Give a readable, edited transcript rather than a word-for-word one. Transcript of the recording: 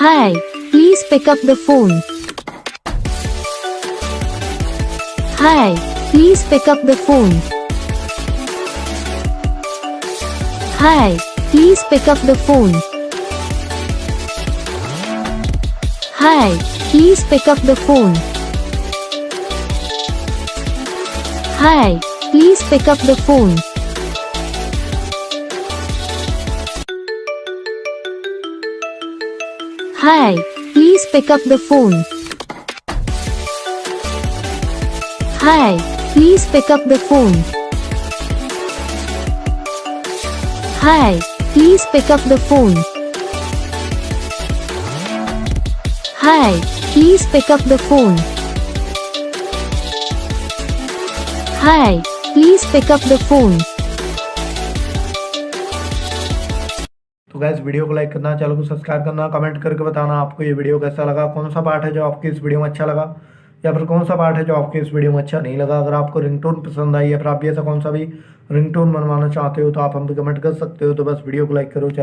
Hi, please pick up the phone. Hi, please pick up the phone. Hi, please pick up the phone. Hi, please pick up the phone. Hi, please pick up the phone. Hi, please pick up the phone. Hi, please pick up the phone. Hi, please pick up the phone. Hi, please pick up the phone. Hi, please pick up the phone. तो gas video को like करना, channel को subscribe करना, comment करके बताना आपको ये video कैसा लगा, कौन सा पार्ट है जो आपको इस वीडियो में अच्छा लगा या फिर कौन सा पार्ट है जो आपको इस वीडियो में अच्छा नहीं लगा। अगर आपको रिंगटोन पसंद आई या फिर आप भी ऐसा कौन सा भी रिंगटोन बनवाना चाहते हो तो आप हम पे कमेंट कर सकते हो। तो बस वीडियो को लाइक करो, चैनल